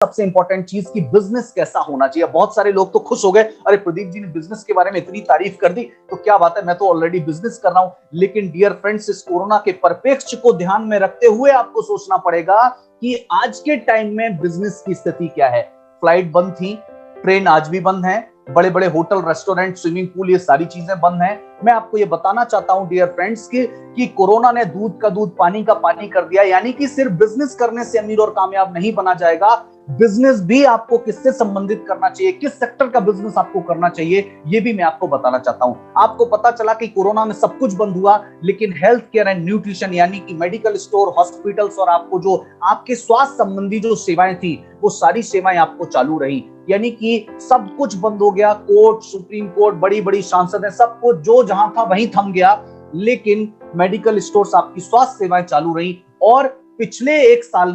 सबसे इंपॉर्टेंट चीज कि बिजनेस कैसा होना चाहिए। बहुत सारे लोग तो खुश हो गए, अरे प्रदीप जी ने बिजनेस के बारे में इतनी तारीफ कर दी तो क्या बात है, मैं तो ऑलरेडी बिजनेस कर रहा हूं। लेकिन डियर फ्रेंड्स, इस कोरोना के परिप्रेक्ष्य को ध्यान में रखते हुए आपको सोचना पड़ेगा कि आज के टाइम में बिजनेस की स्थिति क्या है। फ्लाइट बंद थी, ट्रेन आज भी बंद है, बड़े बड़े होटल, रेस्टोरेंट, स्विमिंग पूल, ये सारी चीजें बंद हैं। मैं आपको ये बताना चाहता हूं डियर फ्रेंड्स कि कोरोना ने दूध का दूध, पानी का पानी कर दिया। यानी कि सिर्फ बिजनेस करने से अमीर और कामयाब नहीं बना जाएगा, बिजनेस भी आपको किससे संबंधित करना चाहिए, किस सेक्टर का बिजनेस आपको करना चाहिए, ये भी मैं आपको बताना चाहता हूं। आपको पता चला कि कोरोना में सब कुछ बंद हुआ, लेकिन हेल्थ केयर एंड न्यूट्रिशन यानी कि मेडिकल स्टोर, हॉस्पिटल्स और आपको जो आपके स्वास्थ्य संबंधी जो सेवाएं थी, वो सारी सेवाएं आपको चालू रही। यानी कि सब कुछ बंद हो गया। कोर्ट, सुप्रीम कोर्ट, बड़ी बड़ी सांसदें, सब कुछ जो जहां था वहीं थम गया, लेकिन मेडिकल स्टोर्स, आपकी स्वास्थ्य सेवाएं चालू रही। और पिछले एक साल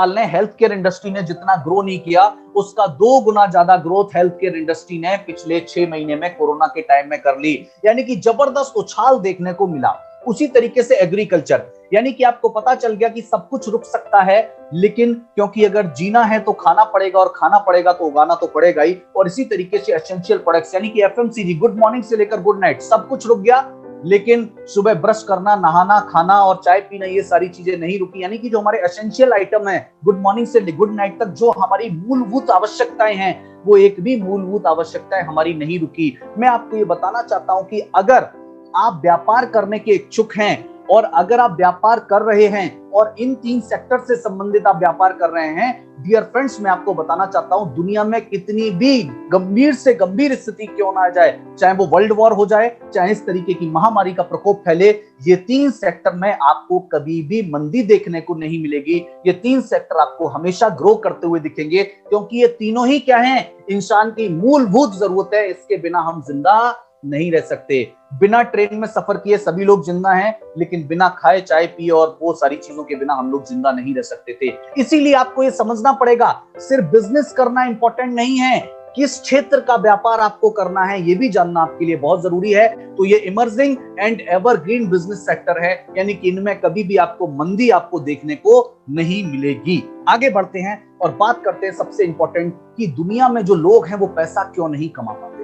में हेल्थ केयर इंडस्ट्री ने जितना ग्रो नहीं किया, उसका 2 गुना ज्यादा ग्रोथ हेल्थ केयर इंडस्ट्री ने पिछले 6 महीने में कोरोना के टाइम में कर ली। यानी कि जबरदस्त उछाल देखने को मिला। उसी तरीके से एग्रीकल्चर, यानी कि आपको पता चल गया कि सब कुछ रुक सकता है, लेकिन क्योंकि अगर जीना है तो खाना पड़ेगा, और खाना पड़ेगा तो उगाना तो पड़ेगा ही। और इसी तरीके से एसेंशियल प्रोडक्ट्स यानी कि एफएमसीजी, गुड मॉर्निंग से लेकर गुड नाइट, सब कुछ रुक गया। लेकिन सुबह ब्रश करना, नहाना, खाना और चाय पीना, ये सारी चीजें नहीं रुकी। यानी कि जो हमारे एसेंशियल आइटम है, गुड मॉर्निंग से गुड नाइट तक जो हमारी मूलभूत आवश्यकताएं हैं, वो एक भी मूलभूत आवश्यकताएं हमारी नहीं रुकी। मैं आपको ये बताना चाहता हूं कि अगर आप व्यापार करने के इच्छुक हैं और अगर आप व्यापार कर रहे हैं और इन 3 सेक्टर से संबंधित आप व्यापार कर रहे हैं, डियर फ्रेंड्स, मैं आपको बताना चाहता हूं, दुनिया में कितनी भी गंभीर से गंभीर स्थिति क्यों ना आ जाए, चाहे वो वर्ल्ड वॉर हो जाए, चाहे इस तरीके की महामारी का प्रकोप फैले, ये 3 सेक्टर में आपको कभी भी मंदी देखने को नहीं मिलेगी। ये 3 सेक्टर आपको हमेशा ग्रो करते हुए दिखेंगे, क्योंकि ये तीनों ही क्या हैं, इंसान की मूलभूत जरूरत है। इसके बिना हम जिंदा नहीं रह सकते। बिना ट्रेन में सफर किए सभी लोग जिंदा हैं, लेकिन बिना खाए, चाय पिए और वो सारी चीजों के बिना हम लोग जिंदा नहीं रह सकते थे। इसीलिए आपको ये समझना पड़ेगा, सिर्फ बिजनेस करना इंपॉर्टेंट नहीं है, किस क्षेत्र का व्यापार आपको करना है ये भी जानना आपके लिए बहुत जरूरी है। तो ये emerging and evergreen business sector है, यानी कि इनमें कभी भी आपको मंदी आपको देखने को नहीं मिलेगी। आगे बढ़ते हैं और बात करते हैं सबसे इंपॉर्टेंट कि दुनिया में जो लोग हैं वो पैसा क्यों नहीं कमा पाते।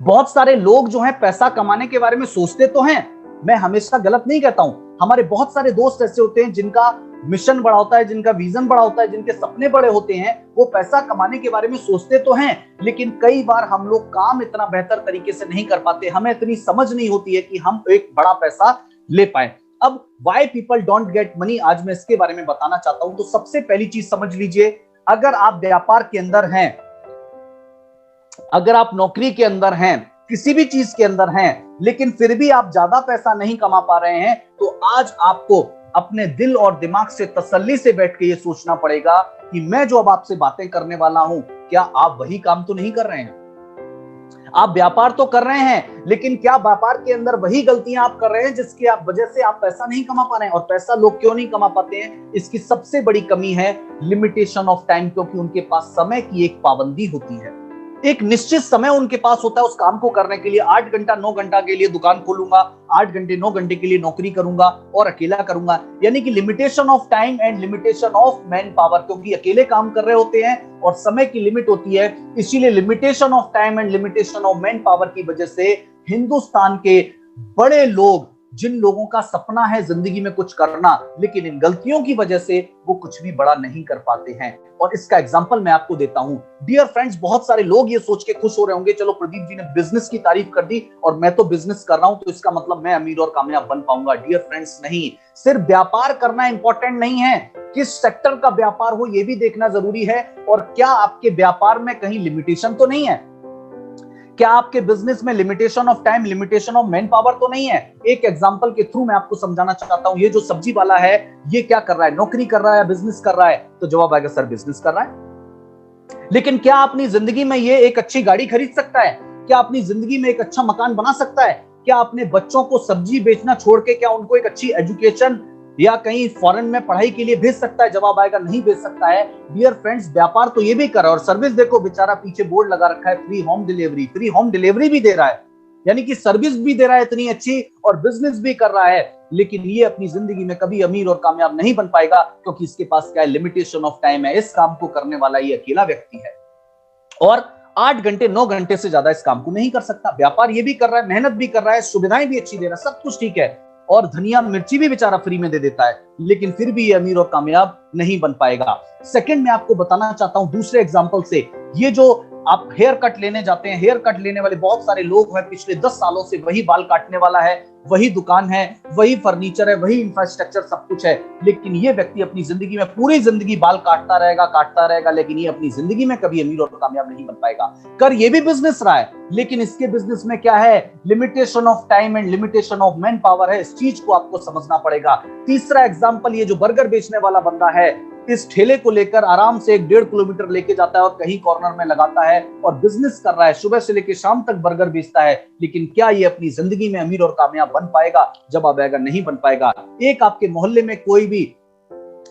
बहुत सारे लोग जो हैं पैसा कमाने के बारे में सोचते तो हैं, मैं हमेशा गलत नहीं कहता हूं। हमारे बहुत सारे दोस्त ऐसे होते हैं जिनका मिशन बड़ा होता है, जिनका विजन बड़ा होता है, जिनके सपने बड़े होते हैं, वो पैसा कमाने के बारे में सोचते तो हैं, लेकिन कई बार हम लोग काम इतना बेहतर तरीके से नहीं कर पाते, हमें इतनी समझ नहीं होती है कि हम एक बड़ा पैसा ले पाए। अब why people don't get money, आज मैं इसके बारे में बताना चाहता हूं। तो सबसे पहली चीज समझ लीजिए, अगर आप व्यापार के अंदर हैं, अगर आप नौकरी के अंदर हैं, किसी भी चीज के अंदर हैं, लेकिन फिर भी आप ज्यादा पैसा नहीं कमा पा रहे हैं, तो आज आपको अपने दिल और दिमाग से तसल्ली से बैठ के ये सोचना पड़ेगा कि मैं जो अब आपसे बातें करने वाला हूं, क्या आप वही काम तो नहीं कर रहे हैं? आप व्यापार तो कर रहे हैं, लेकिन क्या व्यापार के अंदर वही गलतियां आप कर रहे हैं जिसकी वजह से आप पैसा नहीं कमा पा रहे हैं? और पैसा लोग क्यों नहीं कमा पाते हैं? इसकी सबसे बड़ी कमी है लिमिटेशन ऑफ टाइम, क्योंकि उनके पास समय की एक पाबंदी होती है। एक निश्चित समय उनके पास होता है उस काम को करने के लिए। 8 घंटा 9 घंटा के लिए दुकान खोलूंगा, 8 घंटे 9 घंटे के लिए नौकरी करूंगा और अकेला करूंगा। यानी कि limitation of time and limitation of man power, क्योंकि अकेले काम कर रहे होते हैं और समय की लिमिट होती है। इसीलिए limitation of time and limitation of man power की वजह से हिंदुस्तान के बड़े लोग, जिन लोगों का सपना है जिंदगी में कुछ करना, लेकिन इन गलतियों की वजह से वो कुछ भी बड़ा नहीं कर पाते हैं। और इसका एग्जांपल मैं आपको देता हूं। डियर फ्रेंड्स, बहुत सारे लोग ये सोच के खुश हो रहे होंगे, चलो प्रदीप जी ने बिजनेस की तारीफ कर दी और मैं तो बिजनेस कर रहा हूं, तो इसका मतलब मैं अमीर और कामयाब बन पाऊंगा। डियर फ्रेंड्स, नहीं, सिर्फ व्यापार करना इंपॉर्टेंट नहीं है, किस सेक्टर का व्यापार हो ये भी देखना जरूरी है। और क्या आपके व्यापार में कहीं लिमिटेशन तो नहीं है? क्या आपके बिजनेस में limitation of time, limitation of man power तो नहीं है? एक एग्जांपल के थ्रू मैं आपको समझाना चाहता हूं। ये जो सब्जी वाला है, ये क्या कर रहा है? नौकरी कर रहा है या बिजनेस कर रहा है? तो जवाब आएगा सर बिजनेस कर रहा है। लेकिन क्या अपनी जिंदगी में ये एक अच्छी गाड़ी खरीद सकता है? क्या अपनी जिंदगी में एक अच्छा मकान बना सकता है? क्या अपने बच्चों को सब्जी बेचना छोड़ के क्या उनको एक अच्छी एजुकेशन या कहीं फॉरेन में पढ़ाई के लिए भेज सकता है? जवाब आएगा नहीं भेज सकता है। डियर फ्रेंड्स, व्यापार तो ये भी कर रहा है और सर्विस देखो, बेचारा पीछे बोर्ड लगा रखा है free home delivery, free home delivery भी दे रहा है। यानी कि सर्विस भी दे रहा है इतनी अच्छी और बिजनेस भी कर रहा है, लेकिन ये अपनी जिंदगी में कभी अमीर और कामयाब नहीं बन पाएगा, क्योंकि इसके पास क्या है, लिमिटेशन ऑफ टाइम है। इस काम को करने वाला ये अकेला व्यक्ति है और 8 घंटे 9 घंटे से ज्यादा इस काम को नहीं कर सकता। व्यापार ये भी कर रहा है, मेहनत भी कर रहा है, सुविधाएं भी अच्छी दे रहा है, सब कुछ ठीक है, और धनिया मिर्ची भी बेचारा फ्री में दे देता है, लेकिन फिर भी ये अमीर और कामयाब नहीं बन पाएगा। सेकंड मैं आपको बताना चाहता हूं दूसरे एग्जांपल से, ये जो आप हेयर कट लेने जाते हैं, हेयर कट लेने वाले बहुत सारे लोग हैं, पिछले 10 सालों से वही बाल काटने वाला है, वही दुकान है, वही फर्नीचर है, वही इंफ्रास्ट्रक्चर सब कुछ है, लेकिन ये व्यक्ति अपनी जिंदगी में पूरी जिंदगी बाल काटता रहेगा, लेकिन ये अपनी जिंदगी में कभी अमीर और कामयाब नहीं बन पाएगा। कर ये भी बिजनेस रहा है, लेकिन इसके बिजनेस में क्या है, limitation of time and limitation of man power है। इस चीज को आपको समझना पड़ेगा। तीसरा एग्जाम्पल, ये जो बर्गर बेचने वाला बंदा है, इस ठेले को लेकर आराम से 1.5 किलोमीटर लेके जाता है और कहीं कॉर्नर में लगाता है और बिजनेस कर रहा है, सुबह से लेकर शाम तक बर्गर बेचता है, लेकिन क्या ये अपनी जिंदगी में अमीर और कामयाब बन पाएगा? जवाब आएगा नहीं बन पाएगा। एक आपके मोहल्ले में कोई भी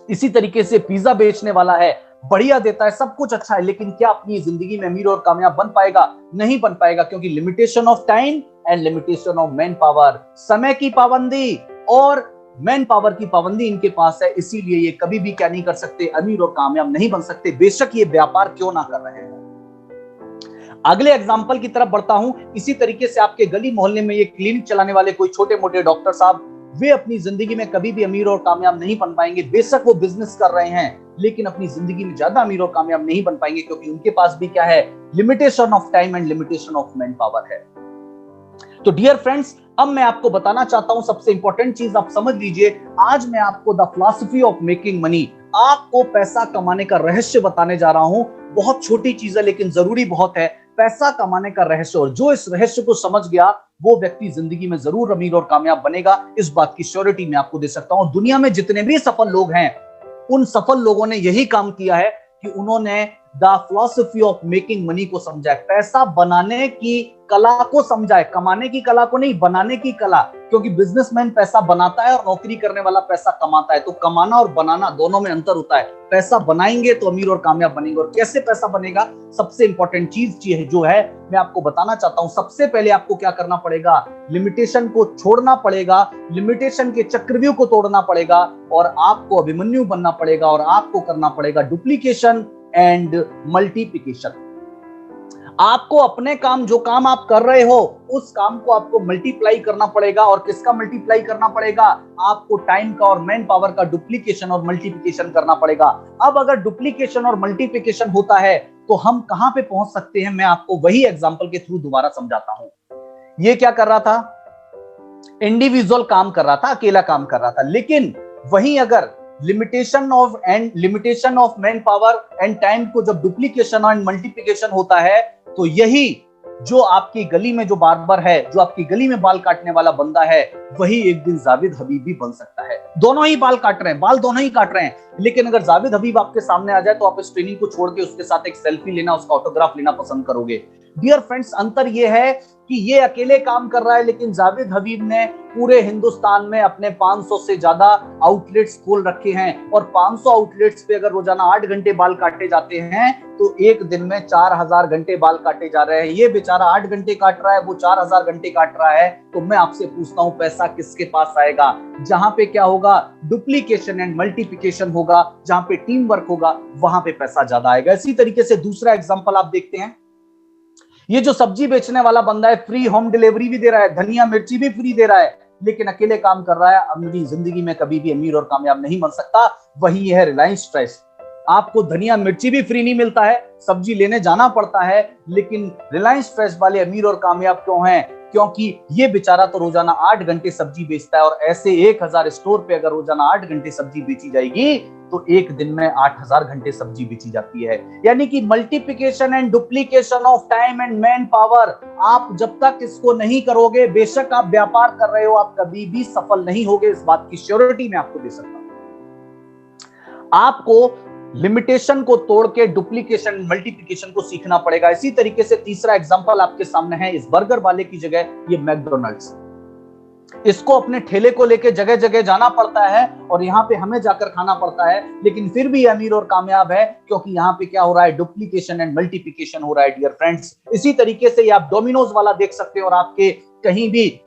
इसी तरीके से पिज्जा बेचने वाला है, बढ़िया देता है, सब कुछ अच्छा है, लेकिन क्या अपनी जिंदगी में अमीर और कामयाब बन पाएगा? नहीं बन पाएगा, क्योंकि limitation of time and limitation of man power, समय की पाबंदी और मैन पावर की पाबंदी इनके पास है, इसीलिए ये कभी भी क्या नहीं कर सकते, अमीर और कामयाब नहीं बन सकते, बेशक ये व्यापार क्यों ना कर रहे हैं। अगले एग्जाम्पल की तरफ बढ़ता हूं। इसी तरीके से आपके गली मोहल्ले में ये क्लिनिक चलाने वाले कोई छोटे मोटे डॉक्टर साहब, वे अपनी जिंदगी में कभी भी अमीर और कामयाब नहीं बन पाएंगे। बेशक वो बिजनेस कर रहे हैं, लेकिन अपनी जिंदगी में ज्यादा अमीर और कामयाब नहीं बन पाएंगे, क्योंकि उनके पास भी क्या है, limitation of time and limitation of man power है। तो डियर फ्रेंड्स, अब मैं आपको बताना चाहता हूं सबसे इंपॉर्टेंट चीज, आप समझ लीजिए। आज मैं आपको the philosophy of making money, आपको पैसा कमाने का रहस्य बताने जा रहा हूं। बहुत छोटी चीज है, लेकिन जरूरी बहुत है, पैसा कमाने का रहस्य। और जो इस रहस्य को समझ गया, वो व्यक्ति जिंदगी में जरूर अमीर और कामयाब बनेगा। इस बात की श्योरिटी मैं आपको दे सकता हूं। दुनिया में जितने भी सफल लोग हैं, उन सफल लोगों ने यही काम किया है कि उन्होंने the philosophy of making money को समझा है, पैसा बनाने की कला को समझा है, कमाने की कला को नहीं, बनाने की कला। क्योंकि बिजनेसमैन पैसा बनाता है और नौकरी करने वाला पैसा कमाता है, तो कमाना और बनाना दोनों में अंतर होता है। पैसा बनाएंगे तो अमीर और कामयाब बनेंगे। और कैसे पैसा बनेगा, सबसे इंपॉर्टेंट चीज जो है मैं आपको बताना चाहता हूं। सबसे पहले आपको क्या करना पड़ेगा, लिमिटेशन को छोड़ना पड़ेगा, लिमिटेशन के चक्रव्यूह को तोड़ना पड़ेगा और आपको अभिमन्यु बनना पड़ेगा, और आपको करना पड़ेगा डुप्लीकेशन एंड मल्टीप्लिकेशन। आपको अपने काम, जो काम आप कर रहे हो, उस काम को आपको मल्टीप्लाई करना पड़ेगा। और किसका मल्टीप्लाई करना पड़ेगा? आपको टाइम का और मैन पावर का डुप्लीकेशन और मल्टीप्लिकेशन करना पड़ेगा। अब अगर डुप्लीकेशन और मल्टीप्लिकेशन होता है तो हम कहां पे पहुंच सकते हैं, मैं आपको वही एग्जांपल के थ्रू दोबारा समझाता हूं। ये क्या कर रहा था, इंडिविजुअल काम कर रहा था, अकेला काम कर रहा था, लेकिन वहीं अगर limitation of man power and time को जब डुप्लीकेशन एंड मल्टीप्लिकेशन होता है, तो यही जो आपकी गली में जो बार्बर है, जो आपकी गली में बाल काटने वाला बंदा है, वही एक दिन जावेद हबीब भी बन सकता है। दोनों ही बाल काट रहे हैं, बाल दोनों ही काट रहे हैं, लेकिन अगर जावेद हबीब आपके सामने आ जाए तो आप इस ट्रेनिंग को छोड़ के उसके साथ एक सेल्फी लेना, उसका ऑटोग्राफ लेना पसंद करोगे। डियर फ्रेंड्स, अंतर यह है कि ये अकेले काम कर रहा है, लेकिन जावेद हबीब ने पूरे हिंदुस्तान में अपने 500 से ज्यादा आउटलेट्स खोल रखे हैं, और 500 आउटलेट्स पे अगर रोजाना 8 घंटे बाल काटे जाते हैं तो एक दिन में 4000 घंटे बाल काटे जा रहे हैं। ये बेचारा 8 घंटे काट रहा है, वो 4000 घंटे काट रहा है। तो मैं आपसे पूछता हूं, पैसा किसके पास आएगा? जहां पे क्या होगा, डुप्लीकेशन एंड मल्टीप्लिकेशन होगा, जहां पे टीम वर्क होगा, वहां पे पैसा ज्यादा आएगा। इसी तरीके से दूसरा एग्जांपल आप देखते हैं। ये जो सब्जी बेचने वाला बंदा है, फ्री होम डिलीवरी भी दे रहा है, धनिया मिर्ची भी फ्री दे रहा है, लेकिन अकेले काम कर रहा है, अपनी जिंदगी में कभी भी अमीर और कामयाब नहीं बन सकता। वही है रिलायंस फ्रेश। आपको धनिया मिर्ची भी फ्री नहीं मिलता है, सब्जी लेने जाना पड़ता है, लेकिन रिलायंस फ्रेश वाले अमीर और कामयाब क्यों हैं? क्योंकि ये बेचारा तो रोजाना 8 घंटे सब्जी बेचता है, और ऐसे 1000 स्टोर पे अगर रोजाना 8 घंटे सब्जी बेची जाएगी तो एक दिन में 8000 घंटे सब्जी बेची जाती है। यानी कि multiplication and duplication of time and man power, आप जब तक इसको नहीं करोगे, बेशक आप व्यापार कर रहे हो, आप कभी भी सफल नहीं होगे। इस बात की श्योरिटी मैं आपको दे सकता हूं। आपको लिमिटेशन को तोड़ के डुप्लीकेशन मल्टीप्लिकेशन को सीखना पड़ेगा। इसी तरीके से तीसरा एग्जांपल आपके सामने है, इस बर्गर वाले की जगह ये मैकडॉनल्ड्स। इसको अपने ठेले को लेके जगह जगह जाना पड़ता है, और यहाँ पे हमें जाकर खाना पड़ता है, लेकिन फिर भी अमीर और कामयाब है, क्योंकि यहाँ पे क्या हो रहा है, डुप्लीकेशन एंड मल्टीप्लिकेशन हो रहा है। डियर फ्रेंड्स, इसी तरीके से आप डोमिनोज वाला देख सकते हो, और आपके कहीं भी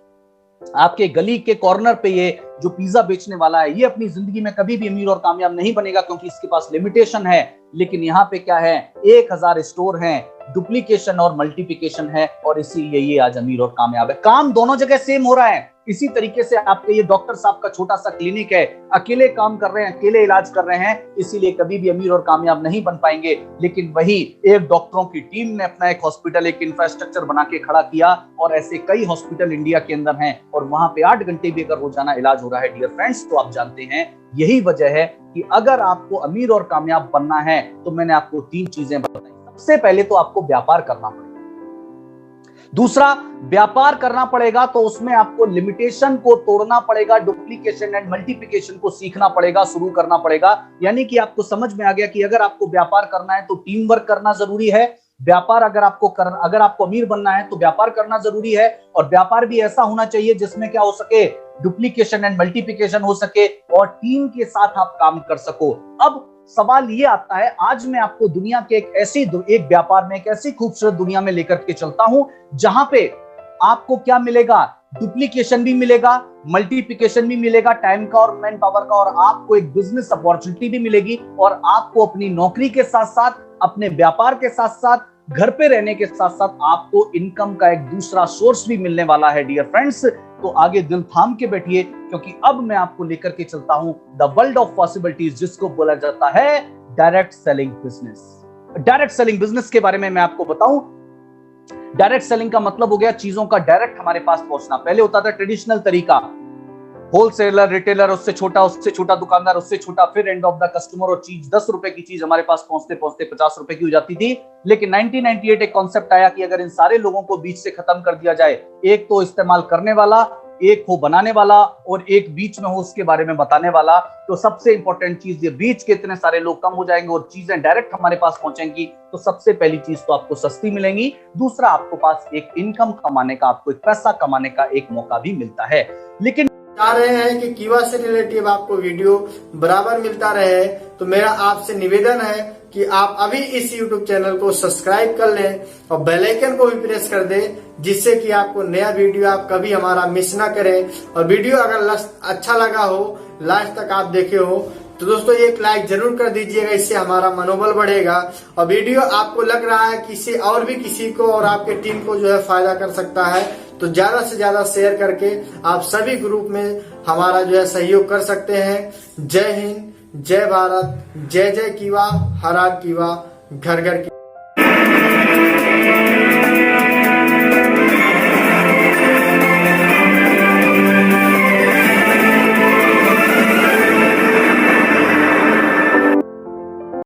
आपके गली के कॉर्नर पे ये जो पिज्जा बेचने वाला है, ये अपनी जिंदगी में कभी भी अमीर और कामयाब नहीं बनेगा, क्योंकि इसके पास लिमिटेशन है। लेकिन यहाँ पे क्या है, 1000 स्टोर हैं, डुप्लीकेशन और मल्टीप्लिकेशन है, और इसीलिए ये आज अमीर और कामयाब है। काम दोनों जगह सेम हो रहा है। इसी तरीके से आपके ये डॉक्टर साहब का छोटा सा क्लिनिक है, अकेले काम कर रहे हैं, अकेले इलाज कर रहे हैं, इसीलिए कभी भी अमीर और कामयाब नहीं बन पाएंगे। लेकिन वही एक डॉक्टरों की टीम ने अपना एक हॉस्पिटल, एक इंफ्रास्ट्रक्चर बना के खड़ा किया, और ऐसे कई हॉस्पिटल इंडिया के अंदर हैं, और वहां पे 8 घंटे भी अगर रोजाना इलाज हो रहा है डियर फ्रेंड्स, तो आप जानते हैं यही वजह है कि अगर आपको अमीर और कामयाब बनना है तो मैंने आपको 3 चीजें बताई। सबसे पहले तो आपको व्यापार करना पड़ेगा। दूसरा, व्यापार करना पड़ेगा तो उसमें आपको लिमिटेशन को तोड़ना पड़ेगा, डुप्लीकेशन एंड मल्टीप्लिकेशन को सीखना पड़ेगा, शुरू करना पड़ेगा। यानी कि आपको समझ में आ गया कि अगर आपको व्यापार करना है तो टीम वर्क करना जरूरी है। व्यापार अगर आपको अमीर बनना है तो व्यापार करना जरूरी है, और व्यापार भी ऐसा होना चाहिए जिसमें क्या हो सके, डुप्लीकेशन एंड मल्टीप्लिकेशन हो सके, और टीम के साथ आप काम कर सको। अब सवाल ये आता है, आज मैं आपको दुनिया के एक व्यापार में, एक ऐसी खूबसूरत दुनिया में लेकर के चलता हूं जहां पे आपको क्या मिलेगा, डुप्लीकेशन भी मिलेगा, मल्टीप्लिकेशन भी मिलेगा, टाइम का और मैन पावर का, और आपको एक बिजनेस अपॉर्चुनिटी भी मिलेगी, और आपको अपनी नौकरी के साथ साथ, अपने व्यापार के साथ साथ, घर पे रहने के साथ साथ आपको इनकम का एक दूसरा सोर्स भी मिलने वाला है डियर फ्रेंड्स। तो आगे दिल थाम के बैठिए, क्योंकि अब मैं आपको लेकर के चलता हूं द वर्ल्ड ऑफ पॉसिबिलिटीज, जिसको बोला जाता है direct selling business. Direct selling business के बारे में मैं आपको बताऊं, डायरेक्ट सेलिंग का मतलब हो गया चीजों का डायरेक्ट हमारे पास पहुंचना। पहले होता था ट्रेडिशनल तरीका, होलसेलर, रिटेलर, उससे छोटा दुकानदार, उससे छोटा, फिर एंड ऑफ द कस्टमर, और चीज 10 रुपए की चीज हमारे पास पहुंचते पहुंचते 50 रुपए की हो जाती थी। लेकिन 1998 एक कॉन्सेप्ट आया कि अगर इन सारे लोगों को बीच से खत्म कर दिया जाए, एक तो इस्तेमाल करने वाला, एक हो बनाने वाला, और एक बीच में हो उसके बारे में बताने वाला, तो सबसे इंपॉर्टेंट चीज ये बीच के इतने सारे लोग कम हो जाएंगे और चीजें डायरेक्ट हमारे पास पहुंचेंगी। तो सबसे पहली चीज तो आपको सस्ती मिलेंगी, दूसरा आपको पास एक इनकम कमाने का, आपको एक पैसा कमाने का एक मौका भी मिलता है। लेकिन चाह रहे हैं कि कीवा से रिलेटिव आपको वीडियो बराबर मिलता रहे, तो मेरा आपसे निवेदन है कि आप अभी इस YouTube चैनल को सब्सक्राइब कर लें और बेल आइकन को भी प्रेस कर दें, जिससे कि आपको नया वीडियो आप कभी हमारा मिस ना करें। और वीडियो अगर अच्छा लगा हो, लास्ट तक आप देखे हो, तो दोस्तों एक लाइक जरूर कर दीजिएगा, इससे हमारा मनोबल बढ़ेगा। और वीडियो आपको लग रहा है कि इससे और भी किसी को और आपके टीम को जो है फायदा कर सकता है, तो ज्यादा से ज्यादा शेयर करके आप सभी ग्रुप में हमारा जो है सहयोग कर सकते हैं। जय हिंद, जय भारत, जय जय कीवा, हर हर कीवा, घर घर की।